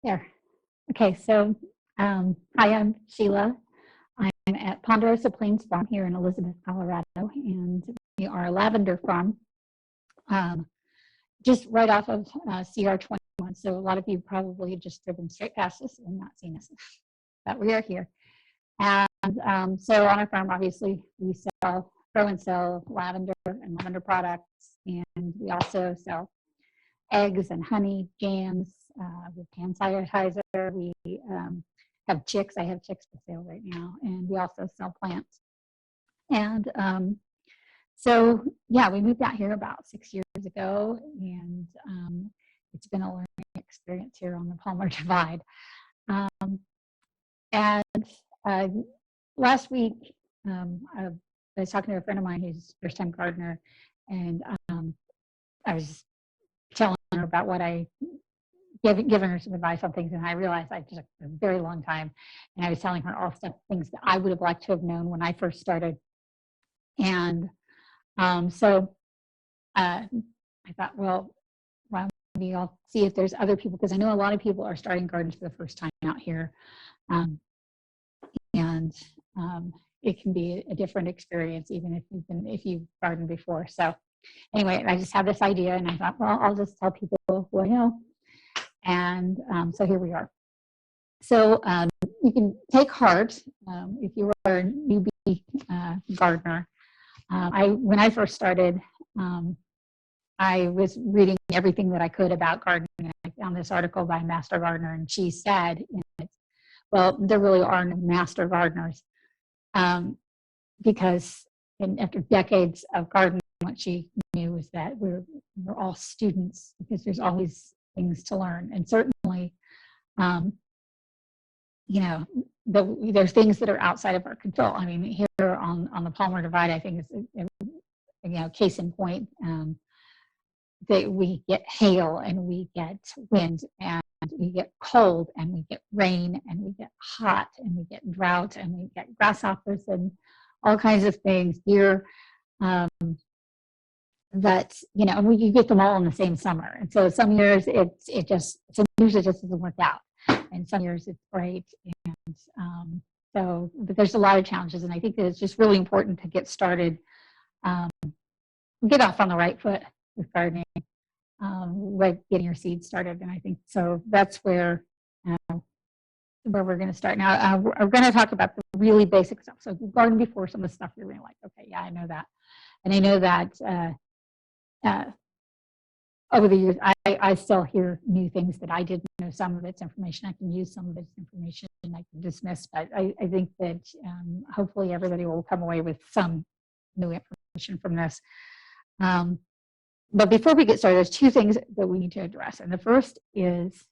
There. Okay, so hi, I'm Sheila. I'm at Ponderosa Plains Farm here in Elizabeth, Colorado, and we are a lavender farm um, just right off of CR 21. So a lot of you probably just driven straight past us and not seen us, but we are here. And so on our farm, obviously, we grow and sell lavender and lavender products, and we also sell eggs and honey, jams, with hand sanitizer. We have chicks. I have chicks for sale right now. And we also sell plants. And so, yeah, we moved out here about 6 years ago. And it's been a learning experience here on the Palmer Divide. And last week, I was talking to a friend of mine who's a first-time gardener. And I was telling her about what I giving her some advice on things, and I realized I took a very long time, and I was telling her all things that I would have liked to have known when I first started. And so I thought, well, maybe I'll see if there's other people, because I know a lot of people are starting gardens for the first time out here, and it can be a different experience even if you've gardened before. So anyway, I just had this idea, and I thought, well, I'll just tell people who I know. And so here we are. So you can take heart if you are a newbie gardener. When I first started, I was reading everything that I could about gardening, and I found this article by a master gardener, and she said, well, there really are no master gardeners, because after decades of gardening, what she knew was that we're all students, because there's always things to learn. And certainly, there's things that are outside of our control. I mean, here on the Palmer Divide, I think is case in point, that we get hail, and we get wind, and we get cold, and we get rain, and we get hot, and we get drought, and we get grasshoppers and all kinds of things here. That we get them all in the same summer, and so some years it just doesn't work out, and some years it's great. And but there's a lot of challenges, and I think that it's just really important to get started, get off on the right foot with gardening, like getting your seeds started. And I think so that's where we're going to start now. We're going to talk about the really basic stuff. So if you've gardened before, some of the stuff you're going to like, okay, yeah, I know that, and I know that. Over the years, I still hear new things that I didn't know. Some of it's information I can use, some of it's information I can dismiss. But I think that hopefully everybody will come away with some new information from this. But before we get started, there's two things that we need to address. And the first is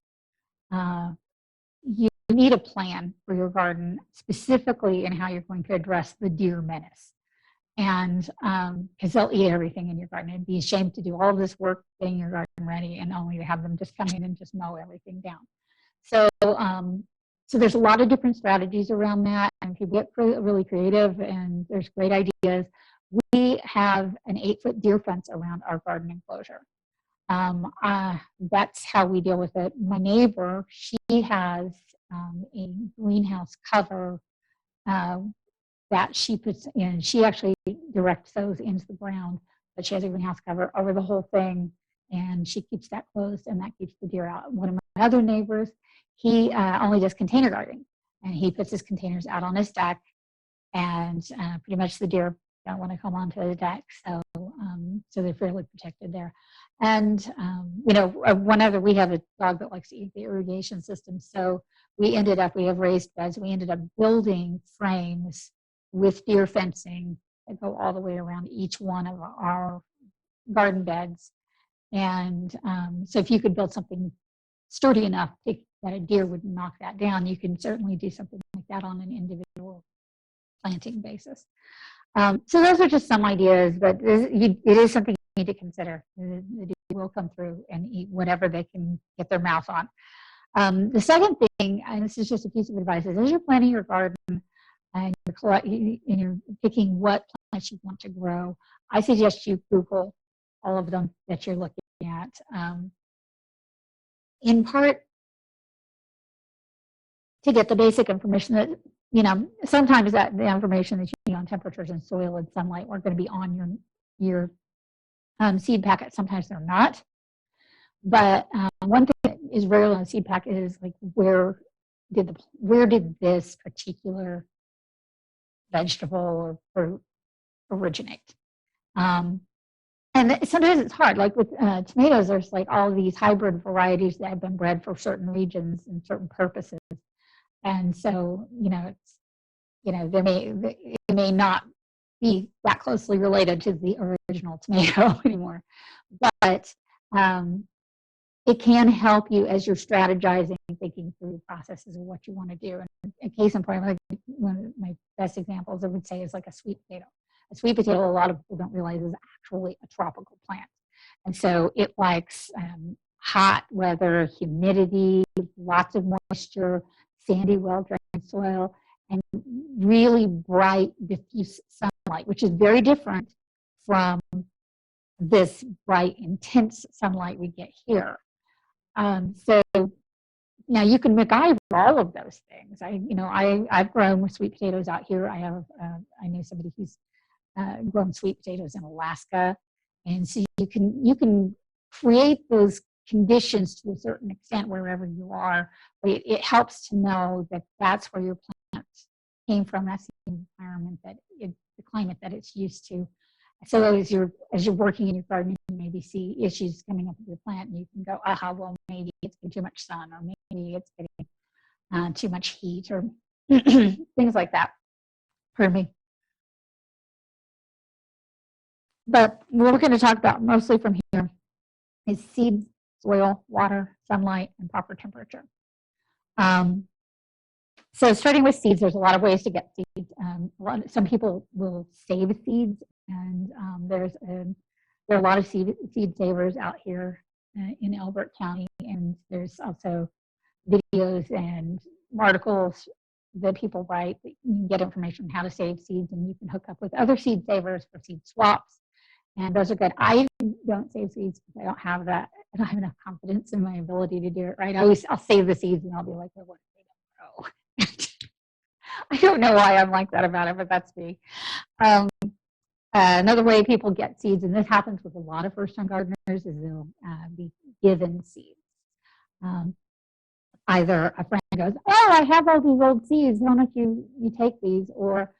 you need a plan for your garden, specifically in how you're going to address the deer menace. And because they'll eat everything in your garden. It'd be a shame to do all this work getting your garden ready and only to have them just come in and just mow everything down. So so there's a lot of different strategies around that, and if you get really creative, and there's great ideas. We have an 8-foot deer fence around our garden enclosure. That's how we deal with it. My neighbor, she has a greenhouse cover that she puts in. She actually directs those into the ground, but she has a greenhouse cover over the whole thing, and she keeps that closed, and that keeps the deer out. One of my other neighbors, he only does container gardening, and he puts his containers out on his deck, and pretty much the deer don't want to come onto the deck, so they're fairly protected there. And we have a dog that likes to eat the irrigation system, so we have raised beds. We ended up building frames with deer fencing that go all the way around each one of our garden beds. And so if you could build something sturdy enough that a deer wouldn't knock that down, you can certainly do something like that on an individual planting basis. So those are just some ideas, but it is something you need to consider. The deer will come through and eat whatever they can get their mouth on. The second thing, and this is just a piece of advice, is as you're planting your garden and you're picking what plants you want to grow, I suggest you Google all of them that you're looking at. In part, to get the basic information that, sometimes that the information that you need on temperatures and soil and sunlight are going to be on your seed packet. Sometimes they're not. But one thing that is rarely on the seed packet is like where did this particular vegetable or fruit originate? And sometimes it's hard. Like with tomatoes, there's like all these hybrid varieties that have been bred for certain regions and certain purposes. And so, it's, it may not be that closely related to the original tomato anymore. But it can help you as you're strategizing and thinking through processes of what you want to do. And a case in point, like one of my best examples I would say is like a sweet potato. A sweet potato, a lot of people don't realize, is actually a tropical plant. And so it likes hot weather, humidity, lots of moisture, sandy, well-drained soil, and really bright, diffuse sunlight, which is very different from this bright, intense sunlight we get here. So now you can MacGyver all of those things. I've grown sweet potatoes out here. I know somebody who's grown sweet potatoes in Alaska, and so you can create those conditions to a certain extent wherever you are. But it helps to know that that's where your plant came from. That's the environment the climate that it's used to. So as you're working in your garden, you maybe see issues coming up with your plant, and you can go, aha, well, maybe it's getting too much sun, or maybe it's getting too much heat, or things like that. Pardon me. But what we're going to talk about mostly from here is seeds, soil, water, sunlight, and proper temperature. So starting with seeds, there's a lot of ways to get seeds. Some people will save seeds, and there are a lot of seed savers out here in Elbert County, and there's also videos and articles that people write that you can get information on how to save seeds, and you can hook up with other seed savers for seed swaps, and those are good. I don't save seeds because I don't have that. I don't have enough confidence in my ability to do it right. I'll save the seeds, and I'll be like, well, what if they don't grow? I don't know why I'm like that about it, but that's me. Another way people get seeds, and this happens with a lot of first-time gardeners, is they'll be given seeds. Either a friend goes, oh, I have all these old seeds, why don't you take these? Or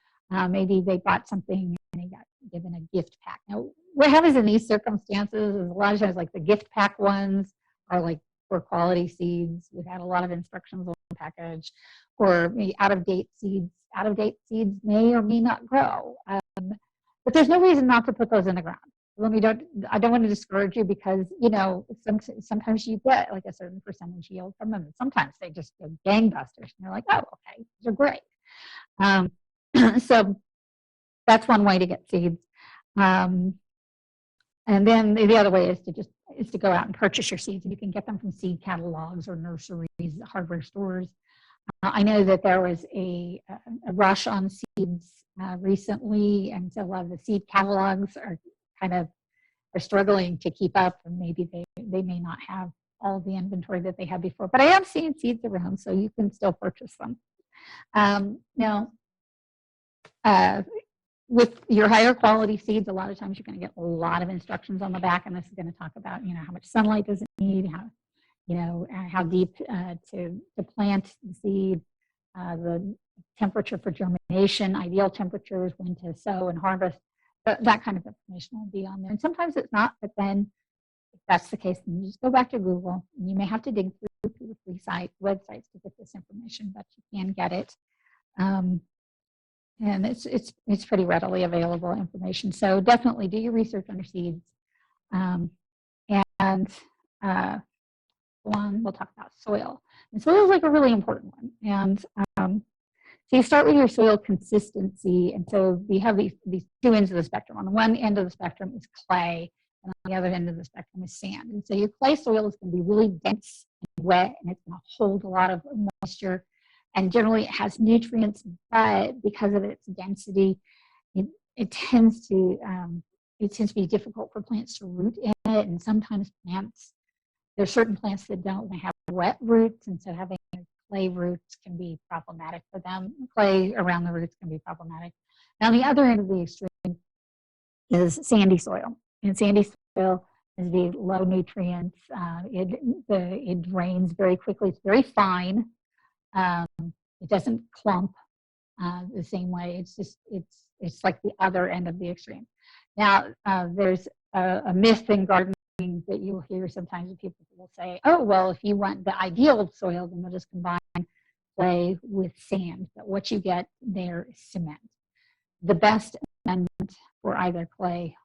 maybe they bought something and they got given a gift pack. Now, what happens in these circumstances is a lot of times like the gift pack ones are like for quality seeds without a lot of instructions on the package, or maybe out-of-date seeds. Out-of-date seeds may or may not grow. But there's no reason not to put those in the ground. I don't want to discourage you because, sometimes you get like a certain percentage yield from them. And sometimes they just go gangbusters. And you're like, oh, okay, these are great. So that's one way to get seeds. And then the other way is to go out and purchase your seeds. You can get them from seed catalogs or nurseries, hardware stores. I know that there was a rush on seeds recently, and so a lot of the seed catalogs are struggling to keep up, and maybe they may not have all the inventory that they had before. But I have seen seeds around, so you can still purchase them. Now, with your higher quality seeds, a lot of times you're going to get a lot of instructions on the back, and this is going to talk about how much sunlight does it need, how deep to plant the seed, the temperature for germination, ideal temperatures, when to sow and harvest. That kind of information will be on there. And sometimes it's not, but then if that's the case, then you just go back to Google. And you may have to dig through the free websites to get this information, but you can get it. And it's pretty readily available information. So definitely do your research on your seeds. We'll talk about soil. And soil is like a really important one. And so you start with your soil consistency. And so we have these two ends of the spectrum. On the one end of the spectrum is clay, and on the other end of the spectrum is sand. And so your clay soil is going to be really dense and wet, and it's going to hold a lot of moisture. And generally it has nutrients, but because of its density, it tends to be difficult for plants to root in it. And sometimes there's certain plants that don't have wet roots, and so having clay roots can be problematic for them. Clay around the roots can be problematic. Now, the other end of the extreme is sandy soil. And sandy soil is the low nutrients. It drains very quickly. It's very fine. It doesn't clump the same way. It's like the other end of the extreme. Now, there's a myth in gardening that you'll hear sometimes people will say, oh, well, if you want the ideal soil, then we'll just combine clay with sand. But what you get there is cement. The best amendment for either clay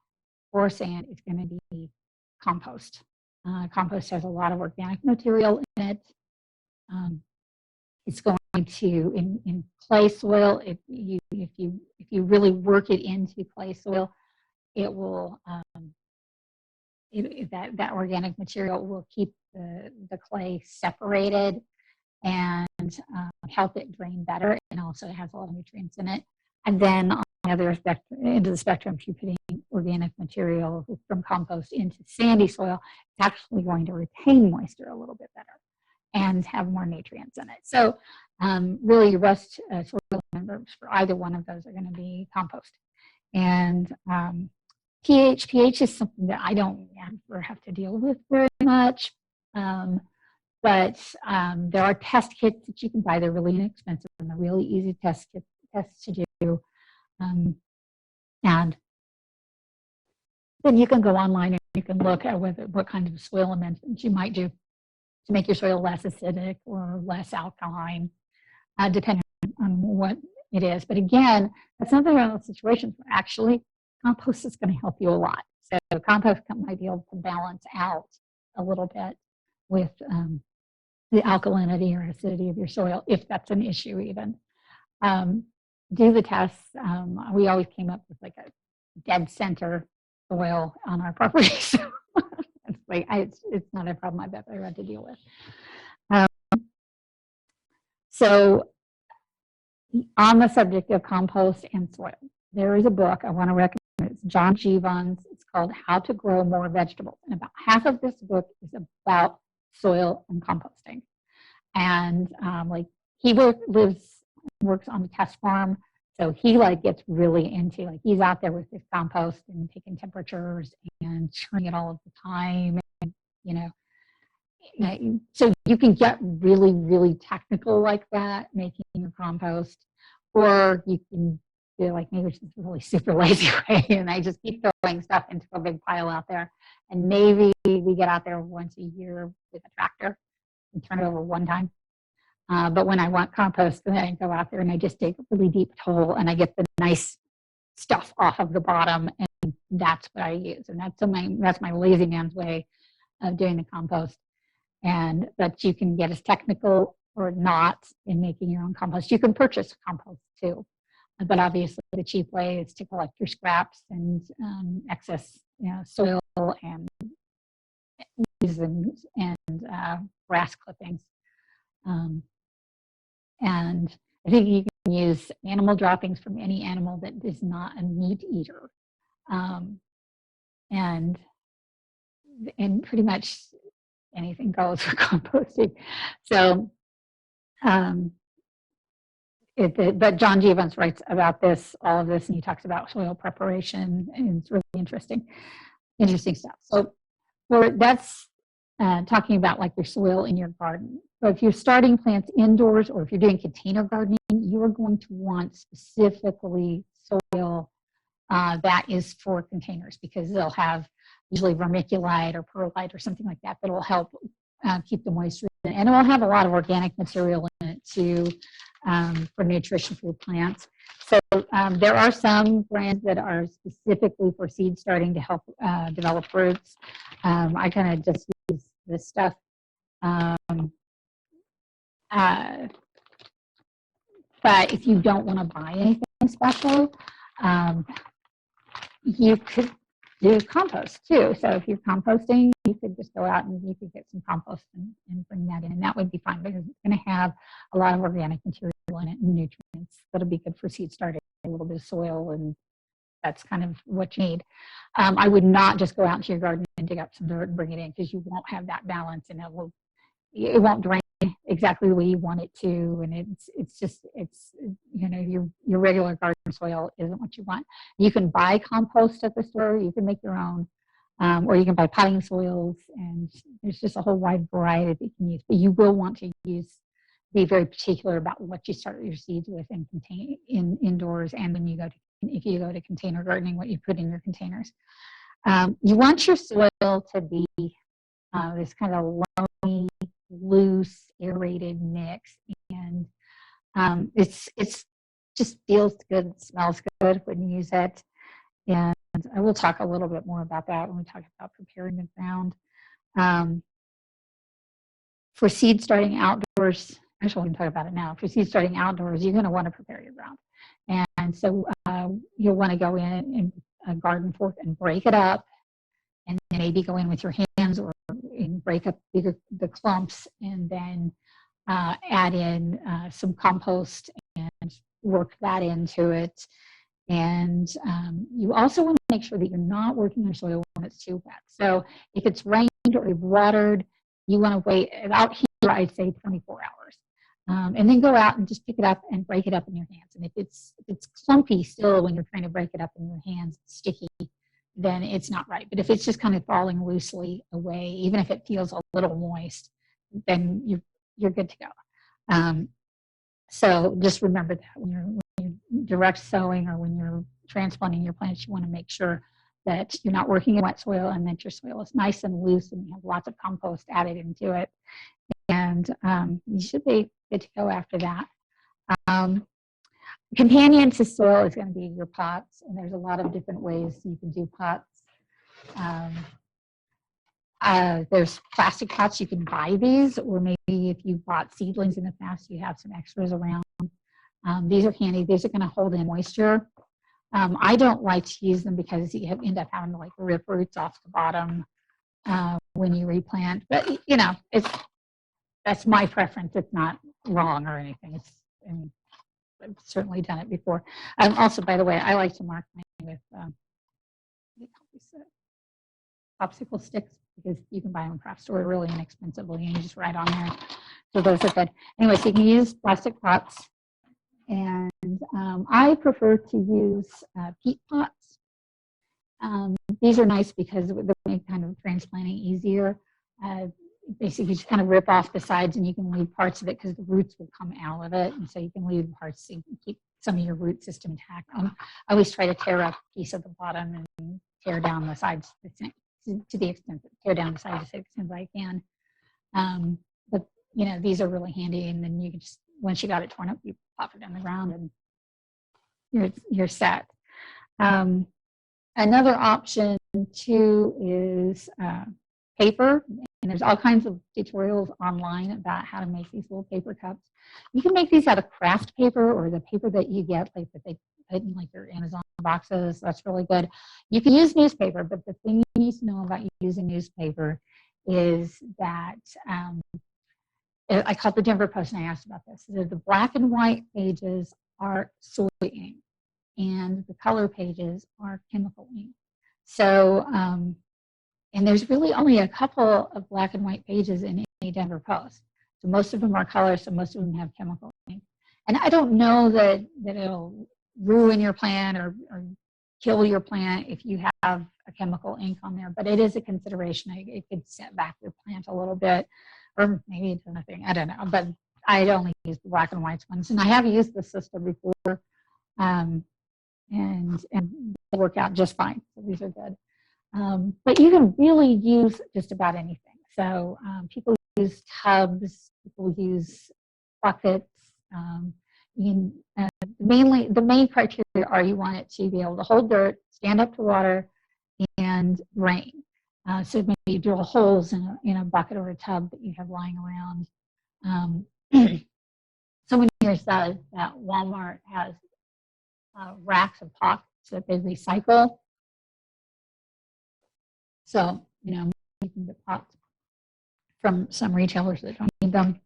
or sand is going to be compost. Compost has a lot of organic material in it. It's going to in clay soil. If you really work it into clay soil, it will that organic material will keep the clay separated and help it drain better, and also it has a lot of nutrients in it. And then on the other end of the spectrum, if you're putting organic material from compost into sandy soil, it's actually going to retain moisture a little bit better and have more nutrients in it. So really your best soil members for either one of those are going to be compost. And pH is something that I don't ever have to deal with very much. But there are test kits that you can buy. They're really inexpensive and they're really easy tests to do. And then you can go online and you can look at what kind of soil amendments you might do to make your soil less acidic or less alkaline, depending on what it is. But again, that's another one of those situations where actually compost is going to help you a lot. So compost might be able to balance out a little bit with the alkalinity or acidity of your soil, if that's an issue even. Do the tests. We always came up with like a dead center soil on our property. So it's not a problem I've ever had to deal with. So on the subject of compost and soil, there is a book I want to recommend. It's John Jeavons. It's called How to Grow More Vegetables. And about half of this book is about soil and composting. And he works on a test farm. So he gets really into he's out there with his compost and taking temperatures and churning it all of the time. And, so you can get really, really technical like that, making your compost, or you can do maybe it's just a really super lazy way, and I just keep throwing stuff into a big pile out there. And maybe we get out there once a year with a tractor and turn it over one time. But when I want compost, then I go out there and I just dig a really deep hole and I get the nice stuff off of the bottom, and that's what I use. And that's my lazy man's way of doing the compost. But you can get as technical or not in making your own compost. You can purchase compost too. But obviously the cheap way is to collect your scraps and excess soil and grass clippings. And I think you can use animal droppings from any animal that is not a meat eater. And pretty much anything goes for composting. So, but John Jeavons writes about all of this, and he talks about soil preparation, and it's really interesting stuff. So that's talking about your soil in your garden. So if you're starting plants indoors, or if you're doing container gardening, you are going to want specifically soil that is for containers, because they'll have usually vermiculite or perlite or something like that will help keep the moisture in. And it will have a lot of organic material in it too, for nutrition for your plants. So there are some brands that are specifically for seed starting to help develop roots. I kind of just use this stuff. But if you don't want to buy anything special, you could do compost too. So if you're composting, you could just go out and you could get some compost and bring that in, and that would be fine, because it's going to have a lot of organic material in it and nutrients that'll be good for seed starting, a little bit of soil, and that's kind of what you need. I would not just go out into your garden and dig up some dirt and bring it in, because you won't have that balance, and it won't drain exactly the way you want it to, and it's you know, your regular garden soil isn't what you want. You can buy compost at the store. You can make your own, or you can buy potting soils, and there's just a whole wide variety that you can use. But you will want to be very particular about what you start your seeds with and contain indoors, and when you go to, if you go to container gardening, what you put in your containers. You want your soil to be this kind of loamy, loose, aerated mix, and it's just feels good, smells good when you use it, and I will talk a little bit more about that when we talk about preparing the ground. For seed starting outdoors, actually we can talk about it now. For seed starting outdoors, you're going to want to prepare your ground, and so you'll want to go in and a garden fork and break it up, and then maybe go in with your hands or break up the clumps, and then add in some compost and work that into it. And you also want to make sure that you're not working your soil when it's too wet. So if it's rained or you've watered, you want to wait. Out here, I'd say 24 hours. And then go out and just pick it up and break it up in your hands. And if it's clumpy still when you're trying to break it up in your hands, it's sticky, then it's not right. But if it's just kind of falling loosely away, even if it feels a little moist, then you're good to go. So just remember that when you're direct sowing or when you're transplanting your plants, you want to make sure that you're not working in wet soil and that your soil is nice and loose and you have lots of compost added into it. And you should be good to go after that. Companion to soil is going to be your pots, and there's a lot of different ways you can do pots. There's plastic pots, you can buy these, or maybe if you bought seedlings in the past, you have some extras around. These are handy. These are going to hold in moisture. I don't like to use them because you end up having to like rip roots off the bottom when you replant. But you know, that's my preference. It's not wrong or anything. I mean, I've certainly done it before. Also, by the way, I like to mark mine with popsicle sticks, because you can buy them in craft store really inexpensively, and you just write on there. So those are good. Anyway, so you can use plastic pots, and I prefer to use peat pots. These are nice because they make kind of transplanting easier. Basically, just kind of rip off the sides, and you can leave parts of it because the roots will come out of it, and so you can leave parts so you can keep some of your root system intact. I always try to tear up a piece of the bottom and tear down the sides to the extent that tear down the sides as extent as I can. But you know, these are really handy, and then you can just, once you got it torn up, you pop it on the ground and you're set. Another option too is paper, and there's all kinds of tutorials online about how to make these little paper cups. You can make these out of craft paper or the paper that you get, like that they put in like your Amazon boxes. That's really good. You can use newspaper, but the thing you need to know about using newspaper is that I called the Denver Post and I asked about this. The black and white pages are soy ink, and the color pages are chemical ink. So, and there's really only a couple of black and white pages in any Denver Post. So most of them are color, so most of them have chemical ink. And I don't know that it'll ruin your plant or kill your plant if you have a chemical ink on there, but it is a consideration. It could set back your plant a little bit, or maybe it's nothing, I don't know. But I only use the black and white ones, and I have used the system before, and they work out just fine. So these are good. But you can really use just about anything. So people use tubs, people use buckets. Mainly, the main criteria are you want it to be able to hold dirt, stand up to water, and drain. So maybe you drill holes in a bucket or a tub that you have lying around. Someone here says that Walmart has racks of pots that they recycle. So, you know, you can get pots from some retailers that don't need them.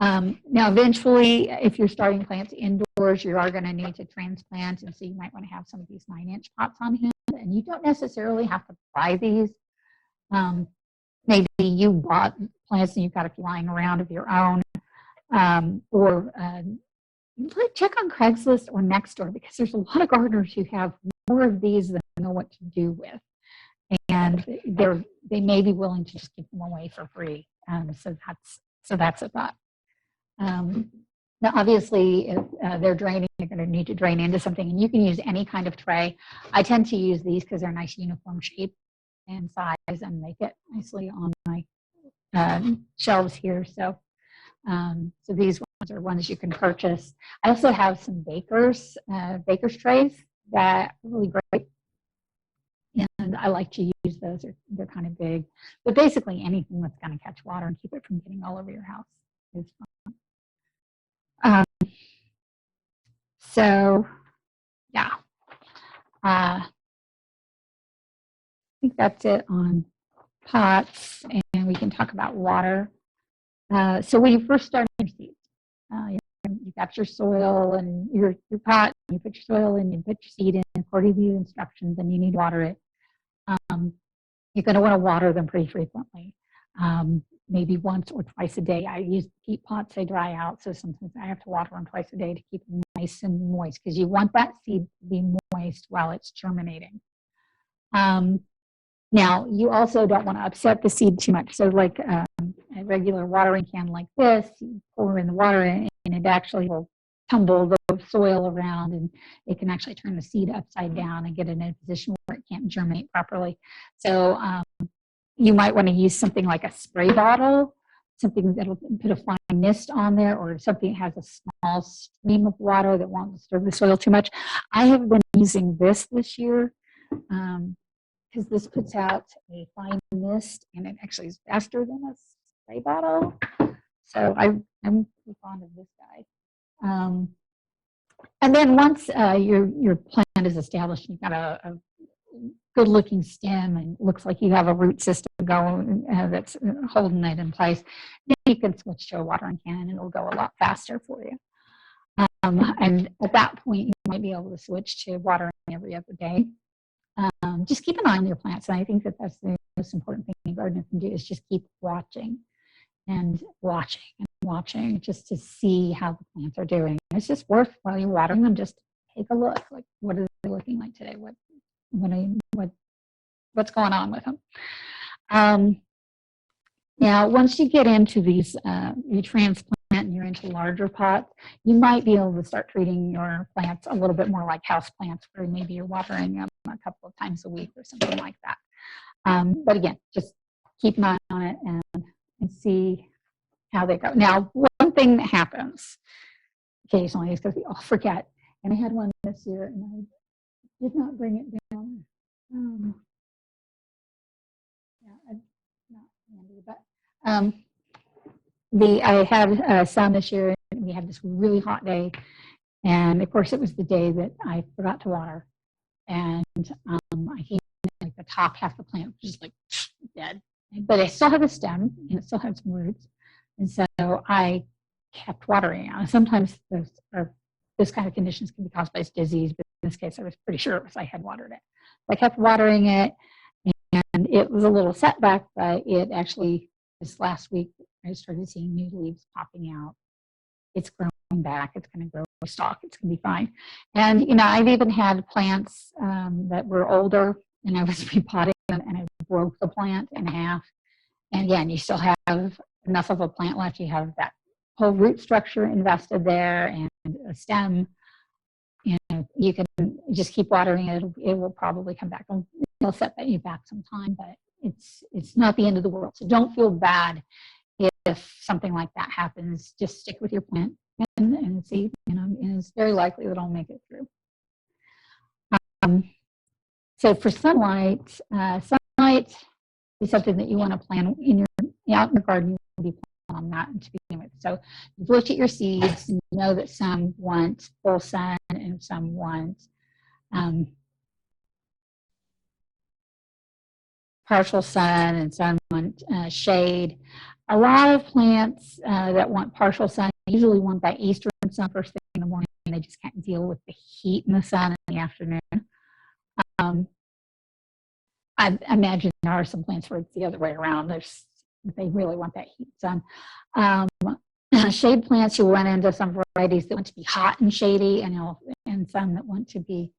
Now, eventually, if you're starting plants indoors, you are going to need to transplant, and so you might want to have some of these 9-inch pots on hand, and you don't necessarily have to buy these. Maybe you bought plants and you've got a few lying around of your own. or check on Craigslist or Nextdoor, because there's a lot of gardeners who have more of these than know what to do with, and they may be willing to just give them away for free. So that's a thought. Now, obviously, if they're draining, you're going to need to drain into something, and you can use any kind of tray. I tend to use these because they're nice uniform shape and size, and they fit nicely on my shelves here. So these ones are ones you can purchase. I also have some baker's trays that are really great, and I like to use those. They're kind of big, but basically anything that's going to catch water and keep it from getting all over your house is fun. So yeah, I think that's it on pots, and we can talk about water. So when you first start your seeds, you got your soil and your pot, you put your soil in, you put your seed in according to the instructions, and you need to water it. You're going to want to water them pretty frequently, maybe once or twice a day. I use peat pots, they dry out, so sometimes I have to water them twice a day to keep them nice and moist, because you want that seed to be moist while it's germinating. Now, you also don't want to upset the seed too much. So like a regular watering can like this, you pour in the water and it actually will tumble the soil around, and it can actually turn the seed upside down and get it in a position where it can't germinate properly. So you might want to use something like a spray bottle, something that'll put a fine mist on there, or something that has a small stream of water that won't disturb the soil too much. I have been using this year, because this puts out a fine mist, and it actually is faster than a spray bottle. So I'm pretty fond of this guy. And then once your plant is established, you've got a good-looking stem, and it looks like you have a root system going that's holding it in place, then you can switch to a watering can, and it'll go a lot faster for you. And at that point, you might be able to switch to watering every other day. Just keep an eye on your plants, and I think that that's the most important thing a gardener can do, is just keep watching and watching and watching, just to see how the plants are doing. It's just worth, while you're watering them, just take a look, like, what are they looking like today? What's going on with them? Now, once you get into these, you transplant and you're into larger pots, you might be able to start treating your plants a little bit more like house plants, where maybe you're watering them a couple of times a week or something like that. But again, just keep an eye on it and see how they go. Now, one thing that happens occasionally is because we all forget, and I had one this year and I did not bring it down. Yeah, not handy, but I had some this year, and we had this really hot day, and of course it was the day that I forgot to water, and I came in, like the top half of the plant was just like dead, but I still have a stem and it still has some roots, and so I kept watering. Sometimes this kind of conditions can be caused by disease, but in this case I was pretty sure it was I had watered it. So I kept watering it, and it was a little setback, but it actually, this last week, I started seeing new leaves popping out. It's growing back. It's going to grow a stalk. It's going to be fine. And, I've even had plants that were older, and I was repotting them, and I broke the plant in half. And again, you still have enough of a plant left. You have that whole root structure invested there and a stem. You can just keep watering it. It will probably come back. It'll set you back some time, but it's not the end of the world. So don't feel bad if something like that happens. Just stick with your plant and see, and it's very likely that I'll make it through. So for sunlight, sunlight is something that you want to plan out in your garden. You want to be planning on that to begin with. So you've looked at your seeds, and you know that some want full sun and some want partial sun, and some want shade. A lot of plants that want partial sun usually want that eastern sun first thing in the morning, and they just can't deal with the heat in the sun in the afternoon. I imagine there are some plants where it's the other way around. They really want that heat sun. Shade plants, you run into some varieties that want to be hot and shady, and some that want to be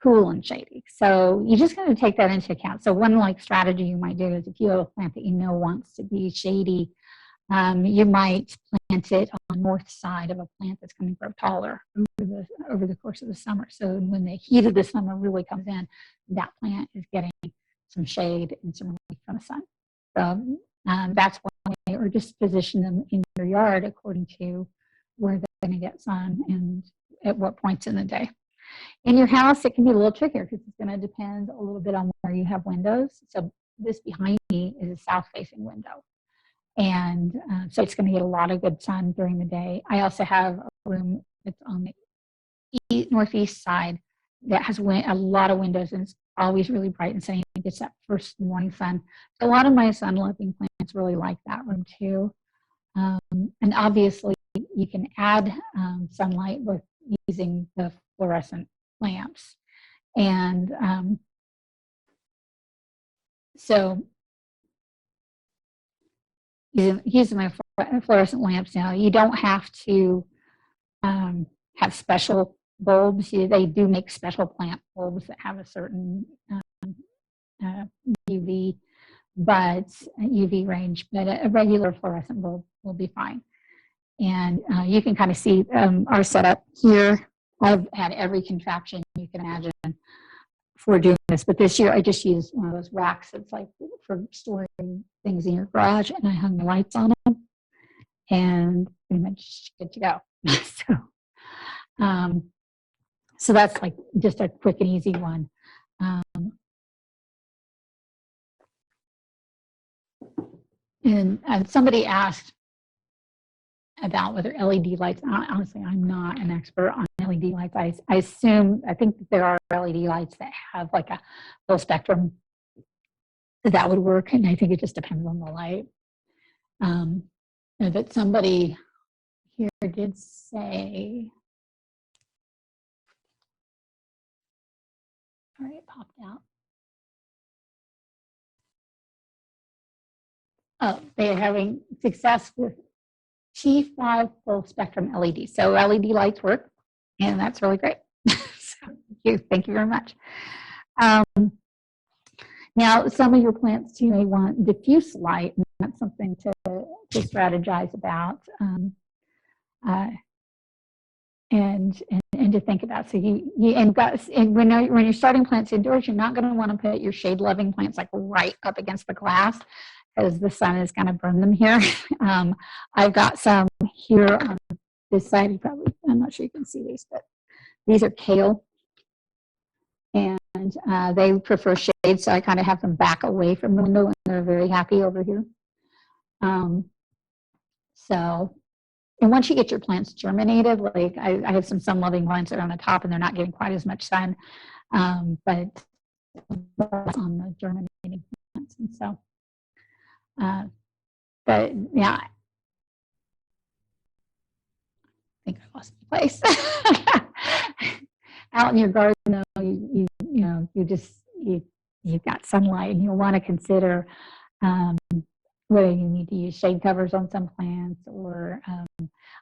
cool and shady. So you just got to take that into account. So one like strategy you might do is if you have a plant that you know wants to be shady, you might plant it on the north side of a plant that's going to grow taller over the course of the summer. So when the heat of the summer really comes in, that plant is getting some shade and some relief from the sun. So that's one way, or just position them in your yard according to where they're going to get sun and at what points in the day. In your house, it can be a little trickier because it's going to depend a little bit on where you have windows. So this behind me is a south-facing window. And so it's going to get a lot of good sun during the day. I also have a room that's on the northeast side that has a lot of windows, and it's always really bright and sunny. It gets that first morning sun. So a lot of my sun-loving plants really like that room too. And obviously, you can add sunlight with using the fluorescent lamps. And so using my fluorescent lamps now, you don't have to have special bulbs. They do make special plant bulbs that have a certain UV range, but a regular fluorescent bulb will be fine. And you can kind of see our setup here. I've had every contraption you can imagine for doing this, but this year I just used one of those racks that's like for storing things in your garage, and I hung the lights on them, and pretty much good to go. So that's like just a quick and easy one. And somebody asked about whether LED lights, honestly, I'm not an expert on LED lights. I think that there are LED lights that have like a full spectrum that would work, and I think it just depends on the light. But somebody here did say, all right, it popped out. Oh, they're having success with T5 full spectrum LED. So LED lights work, and that's really great. So thank you very much. Now, some of your plants too may want diffuse light, and that's something to strategize about and to think about. So and when you're starting plants indoors, you're not going to want to put your shade-loving plants like right up against the glass, because the sun is going to burn them here. I've got some here on this side. I'm not sure you can see these, but these are kale. And they prefer shade, so I kind of have them back away from the window, and they're very happy over here. And once you get your plants germinated, like I have some sun-loving plants that are on the top, and they're not getting quite as much sun, but on the germinating plants. And so, but yeah, I think I lost my place. Out in your garden, though, you've got sunlight, and you'll want to consider whether you need to use shade covers on some plants, or I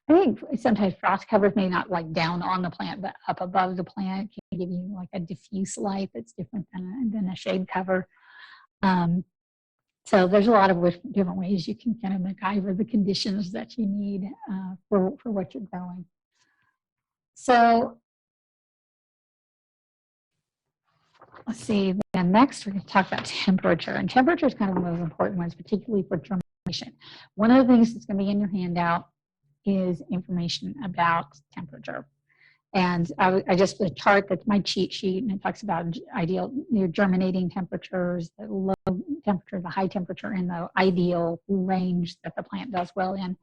think sometimes frost covers may not like down on the plant, but up above the plant can give you like a diffuse light that's different than a shade cover. So there's a lot of different ways you can kind of MacGyver the conditions that you need for what you're growing. So let's see, then next we're going to talk about temperature. And temperature is kind of one of the most important ones, particularly for germination. One of the things that's going to be in your handout is information about temperature. And I just put a chart that's my cheat sheet, and it talks about ideal germinating temperatures, the low temperature, the high temperature, and the ideal range that the plant does well in.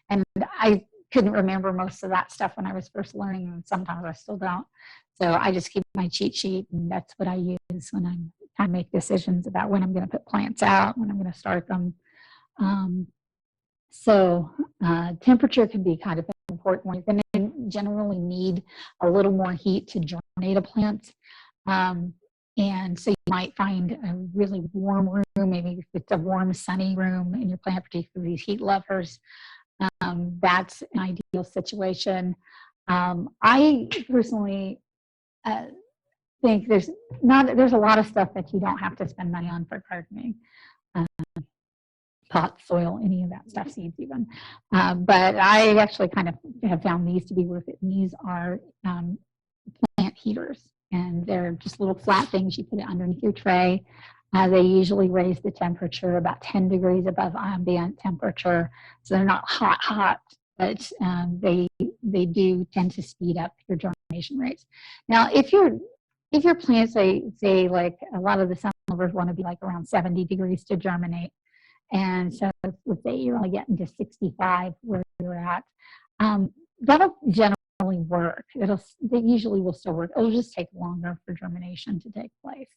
And I couldn't remember most of that stuff when I was first learning, and sometimes I still don't. So I just keep my cheat sheet, and that's what I use when I'm trying to make decisions about when I'm going to put plants out, when I'm going to start them. Temperature can be kind of an important one. You're going to generally need a little more heat to germinate a plant. And so you might find a really warm room, maybe if it's a warm, sunny room in your plant, particularly these heat lovers. That's an ideal situation. I personally think there's a lot of stuff that you don't have to spend money on for gardening. Pot, soil, any of that stuff, seeds even. But I actually kind of have found these to be worth it. And these are plant heaters, and they're just little flat things. You put it underneath your tray. They usually raise the temperature about 10 degrees above ambient temperature, so they're not hot, but they do tend to speed up your germination rates. Now, if your plants say like a lot of the sunflowers want to be like around 70 degrees to germinate, and so let's say you're only getting to 65 where you're at, that'll generally work. They usually will still work. It'll just take longer for germination to take place.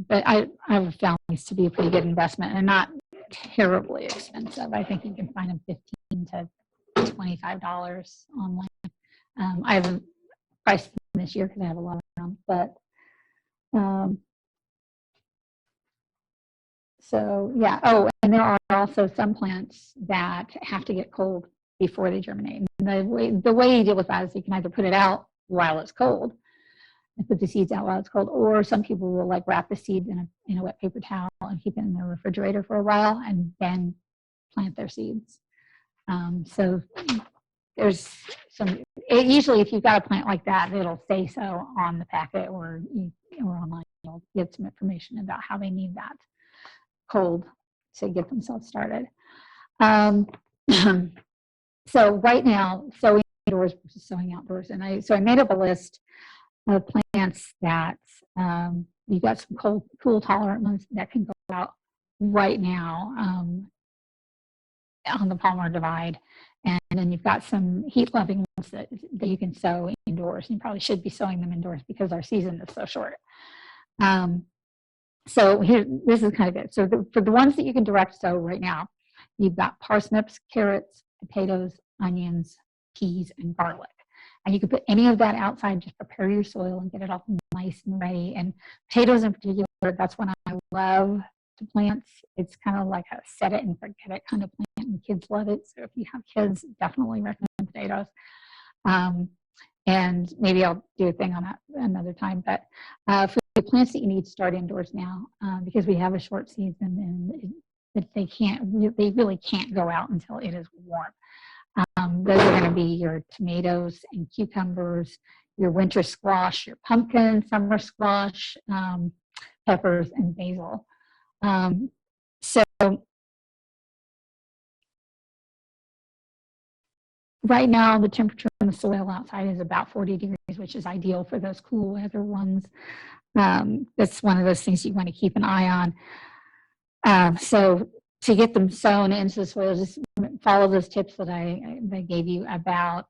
But I've found these to be a pretty good investment and not terribly expensive. I think you can find them $15 to $25 online. I haven't priced them this year because I have a lot of them, but so yeah. Oh, and there are also some plants that have to get cold before they germinate. And the way you deal with that is you can either put it out while it's cold and put the seeds out while it's cold, or some people will like wrap the seeds in a wet paper towel and keep it in the refrigerator for a while and then plant their seeds. So there's usually if you've got a plant like that, it'll say so on the packet or online. You'll get some information about how they need that cold to get themselves started. So right now, sowing indoors versus sowing outdoors, and I made up a list of plants that you've got some cool tolerant ones that can go out right now on the Palmer Divide, and then you've got some heat-loving ones that you can sow indoors. You probably should be sowing them indoors because our season is so short. So here, this is kind of good. So for the ones that you can direct sow right now, you've got parsnips, carrots, potatoes, onions, peas, and garlic. And you can put any of that outside, just prepare your soil and get it all nice and ready. And potatoes in particular, that's one I love to plant. It's kind of like a set it and forget it kind of plant, and kids love it. So if you have kids, definitely recommend potatoes. And maybe I'll do a thing on that another time. But for the plants that you need to start indoors now, because we have a short season and they really can't go out until it is warm. Those are going to be your tomatoes and cucumbers, your winter squash, your pumpkin, summer squash, peppers, and basil. So right now, the temperature in the soil outside is about 40 degrees, which is ideal for those cool weather ones. That's one of those things you want to keep an eye on. So to get them sown into the soil, just follow those tips that I gave you about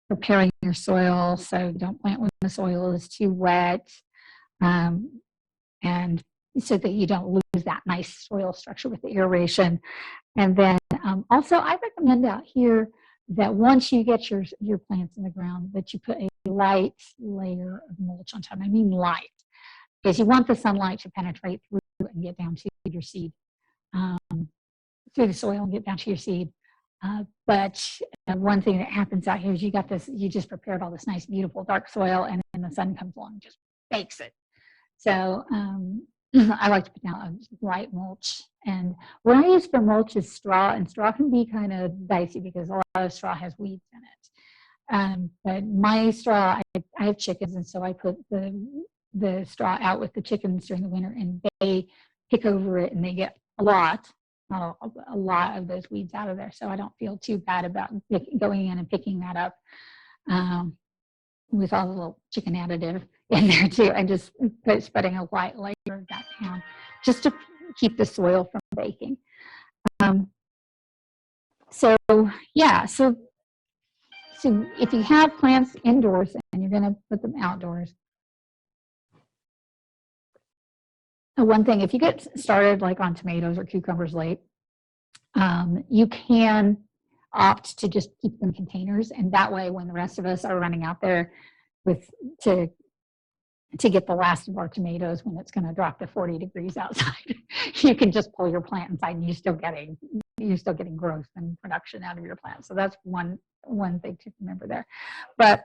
preparing your soil. So don't plant when the soil is too wet, and so that you don't lose that nice soil structure with the aeration. And then also I recommend out here that once you get your plants in the ground, that you put a light layer of mulch on top. I mean light, because you want the sunlight to penetrate through and get down to your seed, through the soil and get down to your seed. But one thing that happens out here is you just prepared all this nice, beautiful, dark soil, and then the sun comes along and just bakes it. So I like to put down a light mulch. And what I use for mulch is straw, and straw can be kind of dicey because a lot of straw has weeds in it. But my straw, I have chickens, and so I put the straw out with the chickens during the winter, and they pick over it, and they get a lot of those weeds out of there. So I don't feel too bad about going in and picking that up with all the little chicken additive in there too, and just spreading a light layer of that down just to keep the soil from baking. So if you have plants indoors and you're going to put them outdoors, one thing, if you get started like on tomatoes or cucumbers late, you can opt to just keep them in containers, and that way when the rest of us are running out there to get the last of our tomatoes when it's going to drop to 40 degrees outside, you can just pull your plant inside and you're still getting you're still getting growth and production out of your plants. So that's one thing to remember there. But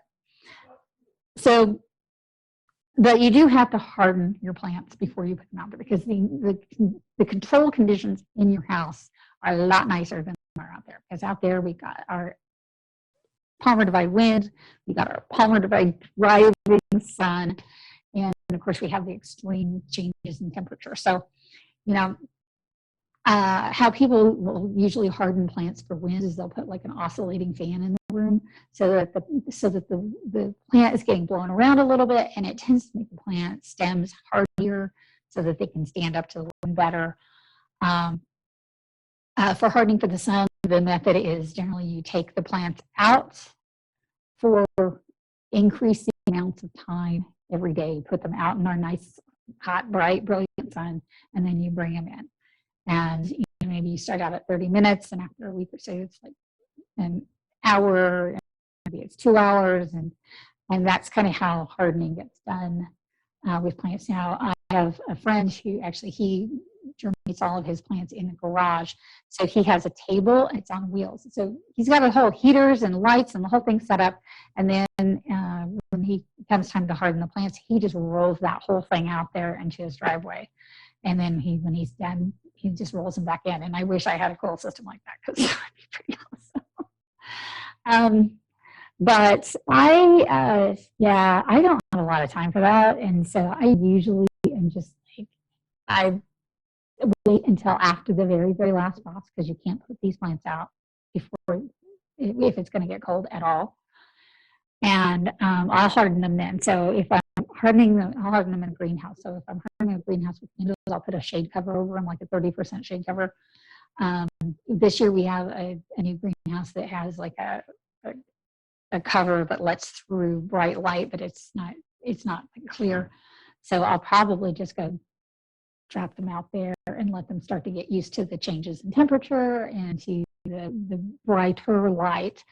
you do have to harden your plants before you put them out there, because the control conditions in your house are a lot nicer than they are out there. Because out there we got our Palmer Divide wind, we got our Palmer Divide driving sun, and of course we have the extreme changes in temperature. So, how people will usually harden plants for wind is they'll put like an oscillating fan in the room so that the plant is getting blown around a little bit, and it tends to make the plant stems hardier so that they can stand up to the wind better. For hardening for the sun, the method is generally you take the plants out for increasing amounts of time every day. You put them out in our nice, hot, bright, brilliant sun, and then you bring them in. And maybe you start out at 30 minutes, and after a week or so, it's like an hour, and maybe it's 2 hours, and that's kind of how hardening gets done with plants. Now, I have a friend who actually, he germinates all of his plants in the garage. So he has a table, and it's on wheels. So he's got a whole heaters and lights and the whole thing set up. And then when he comes time to harden the plants, he just rolls that whole thing out there into his driveway. And then when he's done, he just rolls them back in. And I wish I had a cool system like that, because that would be pretty awesome. But I don't have a lot of time for that. And so I usually am just like, I wait until after the very, very last frost, because you can't put these plants out before, if it's going to get cold at all. And I'll harden them then. So if I'm hardening them, I'll harden them in a greenhouse. So if I'm hardening a greenhouse with windows, I'll put a shade cover over them, like a 30% shade cover. This year we have a new greenhouse that has like a cover that lets through bright light, but it's not clear. So I'll probably just go drop them out there and let them start to get used to the changes in temperature and to the brighter light.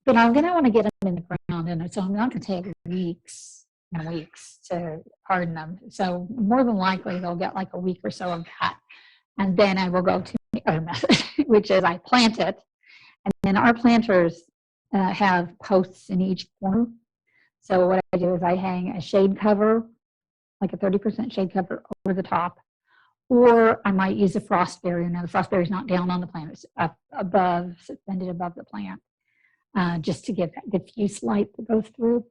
But I'm going to want to get them in the ground, and so I'm not going to take weeks and weeks to harden them. So more than likely they'll get like a week or so of that, and then I will go to the other method, which is I plant it, and then our planters have posts in each corner. So what I do is I hang a shade cover, like a 30% shade cover over the top, or I might use a frost barrier. Now the frost barrier is not down on the plant, it's up above, suspended above the plant, just to get that diffuse light that goes through.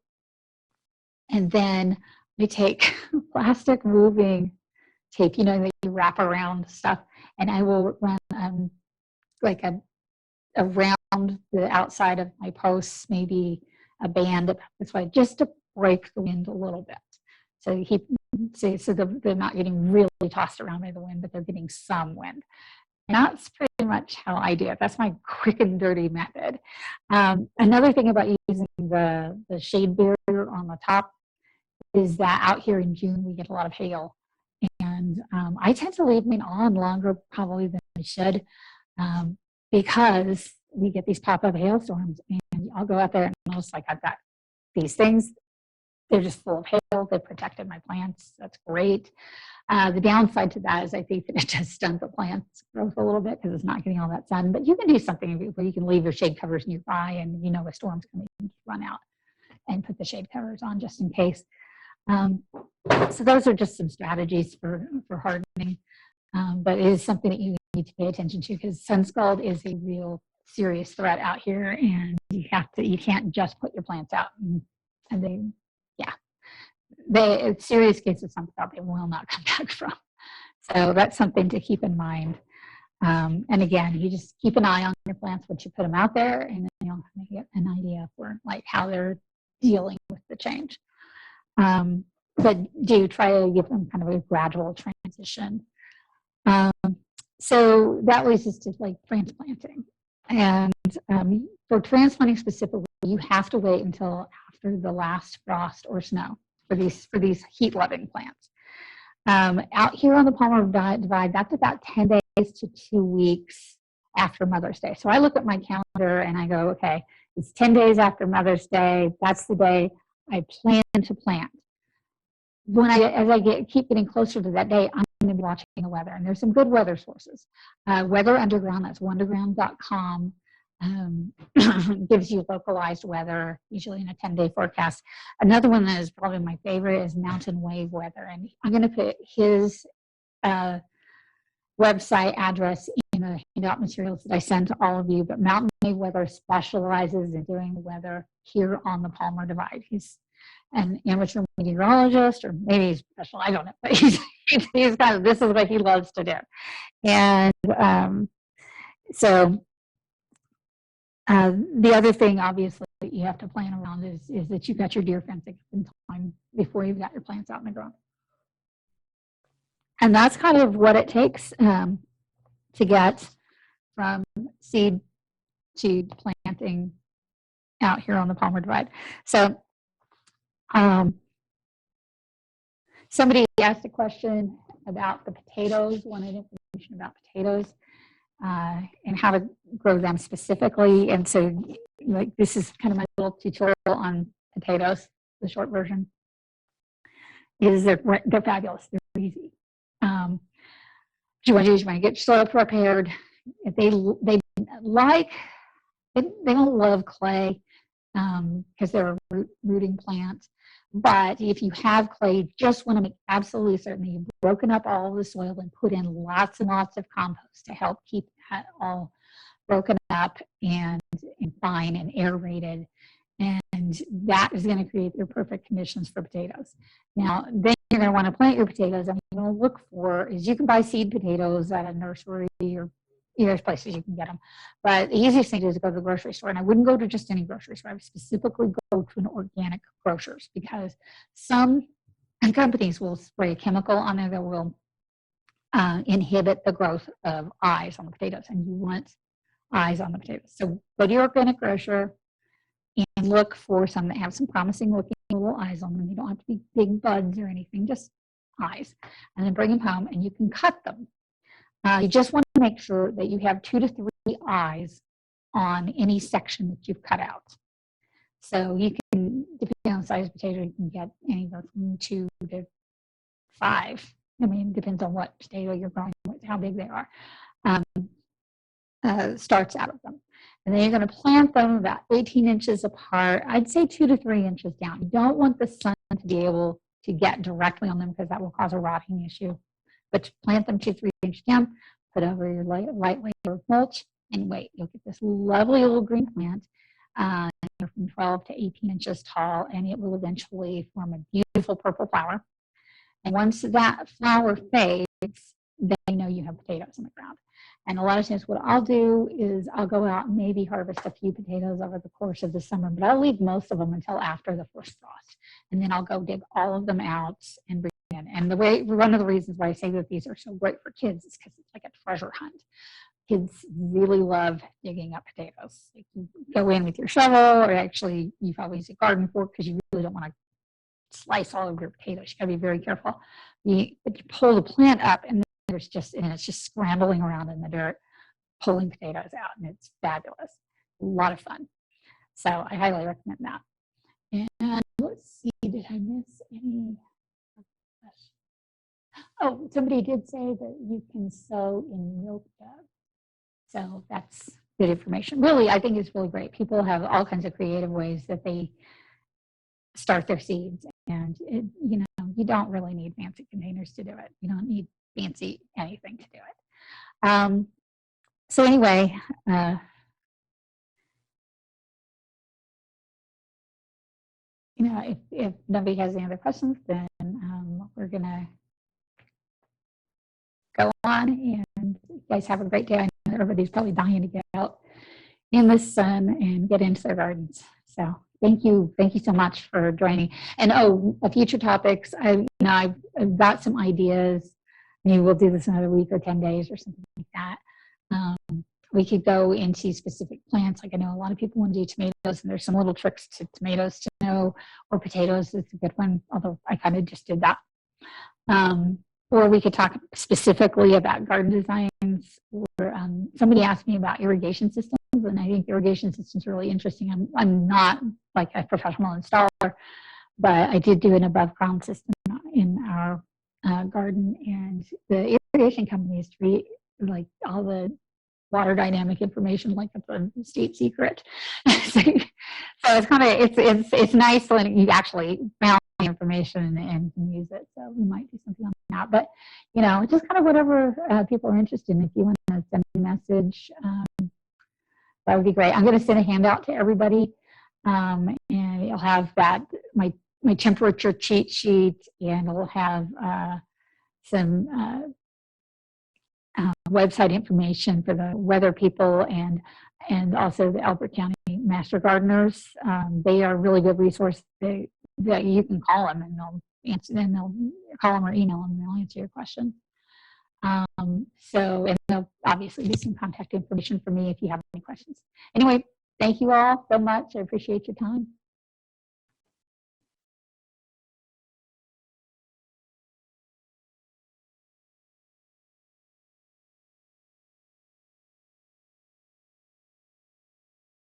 And then I take plastic moving tape, that you wrap around stuff, and I will run like around the outside of my posts, maybe a band about this way, just to break the wind a little bit. So they're not getting really tossed around by the wind, but they're getting some wind. And that's pretty much how I do it. That's my quick and dirty method. Another thing about using the shade barrier on the top is that out here in June, we get a lot of hail. And I tend to leave mine on longer probably than I should, because we get these pop-up hailstorms, and I'll go out there and almost like I've got these things. They're just full of hail. They've protected my plants. That's great. The downside to that is I think that it does stunt the plant's growth a little bit because it's not getting all that sun. But you can do something where you can leave your shade covers nearby, and a storm's coming, you can run out and put the shade covers on just in case. So those are just some strategies for hardening. But it is something that you need to pay attention to, because sun scald is a real serious threat out here, and you can't just put your plants out and serious cases of sun scald they will not come back from. So that's something to keep in mind. And again, you just keep an eye on your plants once you put them out there, and then you'll kind of get an idea for like how they're dealing with the change. But do try to give them kind of a gradual transition. So that leads us to like transplanting. And for transplanting specifically, you have to wait until after the last frost or snow for these heat-loving plants. Out here on the Palmer Divide, that's about 10 days to 2 weeks after Mother's Day. So I look at my calendar and I go, okay, it's 10 days after Mother's Day. That's the day I plan to plant. As I keep getting closer to that day, I'm going to be watching the weather. And there's some good weather sources. Weather Underground, that's wonderground.com, gives you localized weather, usually in a 10-day forecast. Another one that is probably my favorite is Mountain Wave Weather. And I'm going to put his website address in the handout materials that I send to all of you. But Mountain Wave Weather specializes in doing the weather here on the Palmer Divide. He's an amateur meteorologist, or maybe he's special, I don't know. But he's kind of, this is what he loves to do. And so the other thing, obviously, that you have to plan around is that you've got your deer fencing in time before you've got your plants out in the ground. And that's kind of what it takes to get from seed to planting out here on the Palmer Divide. So somebody asked a question about the potatoes, wanted information about potatoes and how to grow them specifically. And so like this is kind of my little tutorial on potatoes, the short version. Is they're fabulous, they're easy. What you want to do is you want to get your soil prepared. If they don't love clay because they're a rooting plant. But if you have clay, you just want to make absolutely certain that you've broken up all of the soil and put in lots and lots of compost to help keep that all broken up and fine and aerated. And that is going to create the perfect conditions for potatoes. Now, then you're going to want to plant your potatoes. And what you're going to look for is you can buy seed potatoes at a nursery or there's places you can get them. But the easiest thing is to go to the grocery store. And I wouldn't go to just any grocery store. I would specifically go to an organic grocer's because some companies will spray a chemical on there that will inhibit the growth of eyes on the potatoes. And you want eyes on the potatoes. So go to your organic grocer and look for some that have some promising looking little eyes on them. They don't have to be big buds or anything, just eyes. And then bring them home and you can cut them. You just want to make sure that you have 2 to 3 eyes on any section that you've cut out. So you can, depending on the size of potato, you can get anywhere from 2 to 5. I mean, it depends on what potato you're growing, how big they are. Starts out of them. And then you're going to plant them about 18 inches apart. I'd say 2 to 3 inches down. You don't want the sun to be able to get directly on them because that will cause a rotting issue. But plant them 2 to 3 inches down, put over your light layer of mulch, and wait. You'll get this lovely little green plant from 12 to 18 inches tall, and it will eventually form a beautiful purple flower. And once that flower fades, then you know you have potatoes in the ground. And a lot of times what I'll do is I'll go out and maybe harvest a few potatoes over the course of the summer, but I'll leave most of them until after the first frost. And then I'll go dig all of them out and bring them in. And one of the reasons why I say that these are so great for kids is because it's like a treasure hunt. Kids really love digging up potatoes. Like you go in with your shovel, or actually you probably use a garden fork because you really don't want to slice all of your potatoes. You got to be very careful. But you pull the plant up, and it's just scrambling around in the dirt, pulling potatoes out, and it's fabulous. A lot of fun. So I highly recommend that. And let's see, did I miss any? Oh, somebody did say that you can sow in milk duds. So that's good information. Really, I think it's really great. People have all kinds of creative ways that they start their seeds, and you don't really need fancy containers to do it. You don't need fancy anything to do it. So anyway, if nobody has any other questions, then we're gonna go on, and you guys have a great day. I know everybody's probably dying to get out in the sun and get into their gardens. So thank you so much for joining. And future topics. I've got some ideas. Maybe we'll do this another week or 10 days or something like that. We could go into specific plants. Like I know a lot of people want to do tomatoes, and there's some little tricks to tomatoes to know, or potatoes is a good one, although I kind of just did that. Or we could talk specifically about garden designs. Or somebody asked me about irrigation systems, and I think irrigation systems are really interesting. I'm not like a professional installer, but I did do an above ground system in our garden, and the irrigation companies treat like all the water dynamic information like it's a state secret. So, so it's kind of it's nice when you actually found the information and can use it. So we might do something on that. But just kind of whatever people are interested in. If you want to send me a message, that would be great. I'm going to send a handout to everybody, and you'll have that my temperature cheat sheet, and it'll have some website information for the weather people and also the Elbert County Master Gardeners. They are a really good resource that you can call them and they'll answer. Then they'll call them or email them and they'll answer your questions. And there'll obviously be some contact information for me if you have any questions. Anyway, thank you all so much. I appreciate your time.